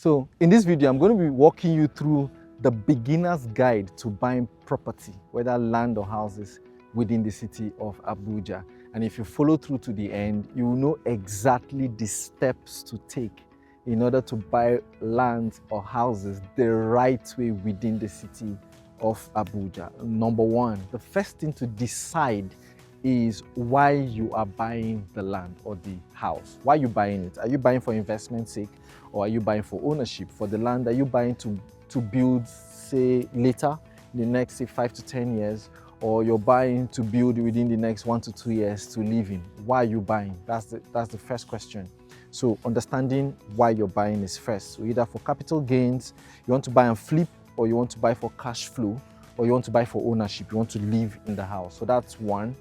So in this video, I'm going to be walking you through the beginner's guide to buying property, whether land or houses, within the city of Abuja. And if you follow through to the end, you will know exactly the steps to take in order to buy land or houses the right way within the city of Abuja. Number one, the first thing to decide is why you are buying the land or the house. Why are you buying it? Are you buying for investment sake, or are you buying for ownership? For the land, are you buying to build, say, later, in the next, say, 5 to 10 years, or you're buying to build within the next 1 to 2 years to live in? Why are you buying? That's the first question. So understanding why you're buying is first. So either for capital gains, you want to buy and flip, or you want to buy for cash flow, or you want to buy for ownership, you want to live in the house. So that's one.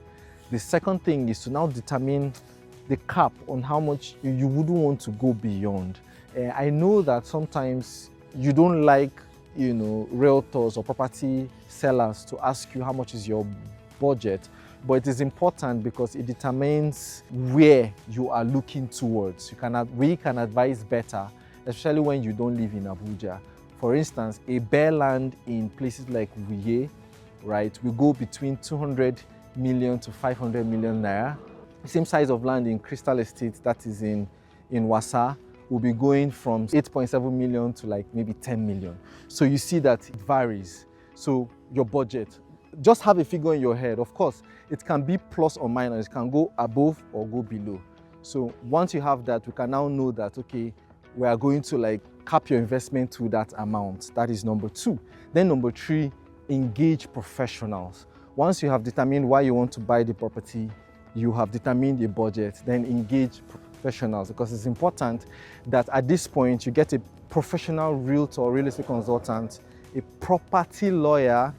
The second thing is to now determine the cap on how much you wouldn't want to go beyond. I know that sometimes you don't like, realtors or property sellers to ask you how much is your budget, but it is important because it determines where you are looking towards. We can advise better, especially when you don't live in Abuja. For instance, a bare land in places like Wuye, right, will go between 200 million to 500 million naira. The same size of land in Crystal Estate, that is in Wasa, will be going from 8.7 million to like maybe 10 million. So you see that it varies. So your budget, just have a figure in your head. Of course, it can be plus or minus, it can go above or go below. So once you have that, we can now know that, okay, we are going to like cap your investment to that amount. That is number two. Then number three, engage professionals. Once you have determined why you want to buy the property, you have determined the budget, then engage professionals, because it's important that at this point you get a professional realtor or real estate consultant, a property lawyer,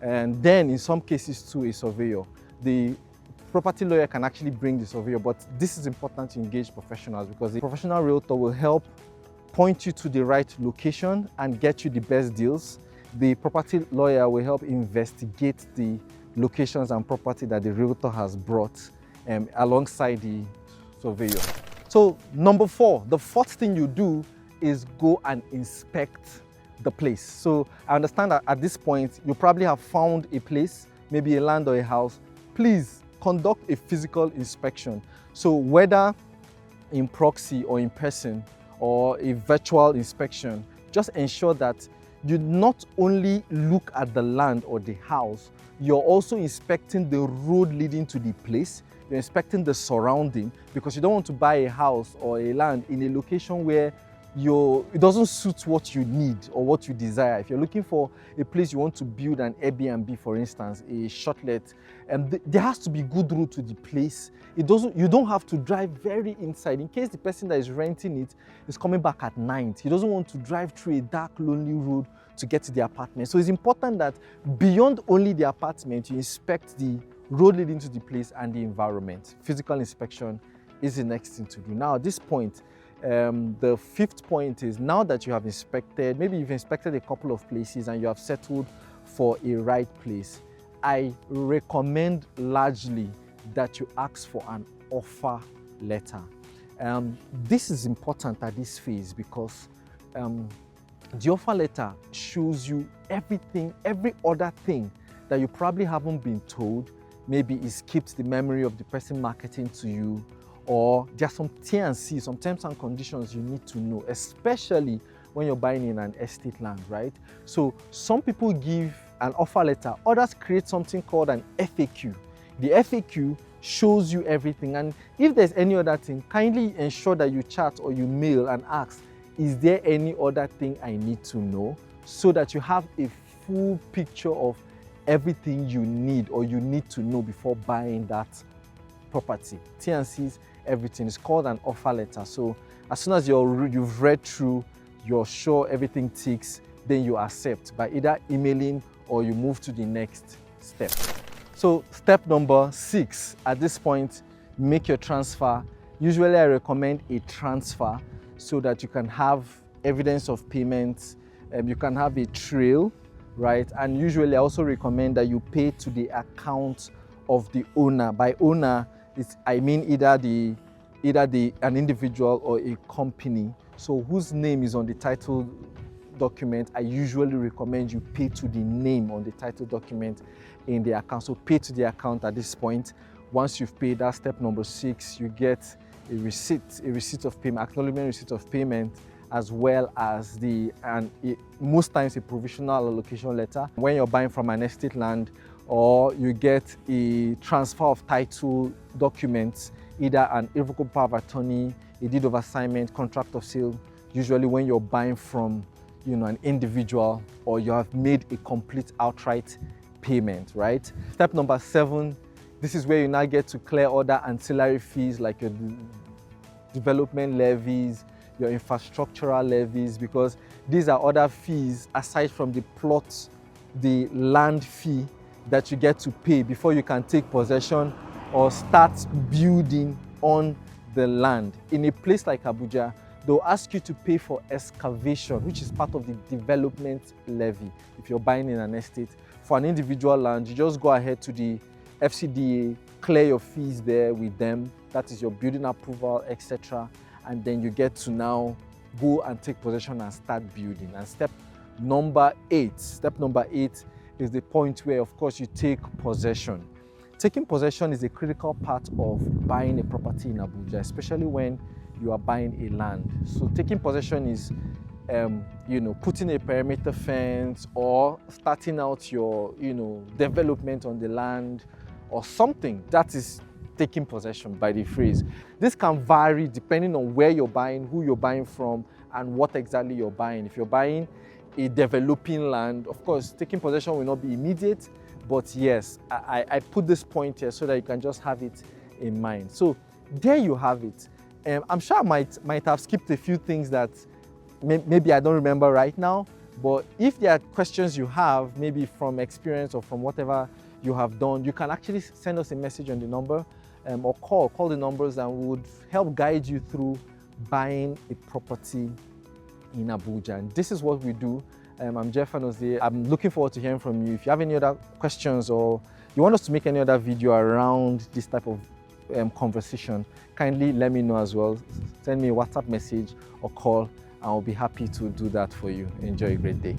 and then in some cases too a surveyor. The property lawyer can actually bring the surveyor, but this is important to engage professionals because the professional realtor will help point you to the right location and get you the best deals. The property lawyer will help investigate the locations and property that the realtor has brought alongside the surveyor. So number four, the fourth thing you do is go and inspect the place. So I understand that at this point, you probably have found a place, maybe a land or a house. Please conduct a physical inspection. So whether in proxy or in person or a virtual inspection, just ensure that you not only look at the land or the house, you're also inspecting the road leading to the place. You're inspecting the surrounding, because you don't want to buy a house or a land in a location where it doesn't suit what you need or what you desire. If you're looking for a place you want to build an Airbnb, for instance, a shortlet, there has to be good route to the place. You don't have to drive very inside. In case the person that is renting it is coming back at night, he doesn't want to drive through a dark, lonely road to get to the apartment. So it's important that beyond only the apartment, you inspect the road leading to the place and the environment. Physical inspection is the next thing to do. Now at this point, the fifth point is, now that you have inspected, maybe you've inspected a couple of places and you have settled for a right place, I recommend largely that you ask for an offer letter. This is important at this phase because the offer letter shows you everything, every other thing that you probably haven't been told. Maybe it skips the memory of the person marketing to you, or there are some T&C, some terms and conditions you need to know, especially when you're buying in an estate land, right? So some people give an offer letter, others create something called an FAQ. The FAQ shows you everything, and if there's any other thing, kindly ensure that you chat or you mail and ask, is there any other thing I need to know, so that you have a full picture of everything you need or you need to know before buying that property. T&Cs, everything is called an offer letter. So as soon as you've read through, you're sure everything ticks, then you accept by either emailing or you move to the next step. So step number 6, at this point, make your transfer. Usually I recommend a transfer so that you can have evidence of payments, you can have a trail, right? And usually I also recommend that you pay to the account of the owner. By owner, I mean either an individual or a company. So whose name is on the title document, I usually recommend you pay to the name on the title document in the account. So pay to the account at this point. Once you've paid, that's step number 6, you get a receipt of payment, acknowledgement receipt of payment, as well as most times a provisional allocation letter when you're buying from an estate land, or you get a transfer of title documents, either an irrevocable power of attorney, a deed of assignment, contract of sale, usually when you're buying from an individual, or you have made a complete outright payment, right? Step number 7, this is where you now get to clear other ancillary fees like your development levies, your infrastructural levies, because these are other fees aside from the land fee that you get to pay before you can take possession or start building on the land. In a place like Abuja, they'll ask you to pay for excavation, which is part of the development levy if you're buying in an estate. For an individual land, you just go ahead to the FCDA, clear your fees there with them, that is your building approval, etc. And then you get to now go and take possession and start building. And step number 8 is the point where, of course, you take possession. Taking possession is a critical part of buying a property in Abuja, especially when you are buying a land. So taking possession is putting a perimeter fence, or starting out your development on the land, or something. That is taking possession by the phrase. This can vary depending on where you're buying, who you're buying from, and what exactly you're buying. If you're buying a developing land, of course, taking possession will not be immediate, but yes, I put this point here so that you can just have it in mind. So there you have it. I'm sure I might have skipped a few things that maybe I don't remember right now, but if there are questions you have, maybe from experience or from whatever you have done, you can actually send us a message on the number, or call the numbers, and we would help guide you through buying a property in Abuja. And this is what we do. I'm Jeff Anoze. I'm looking forward to hearing from you. If you have any other questions, or you want us to make any other video around this type of conversation, kindly let me know as well. Send me a WhatsApp message or call, and I'll be happy to do that for you. Enjoy a great day.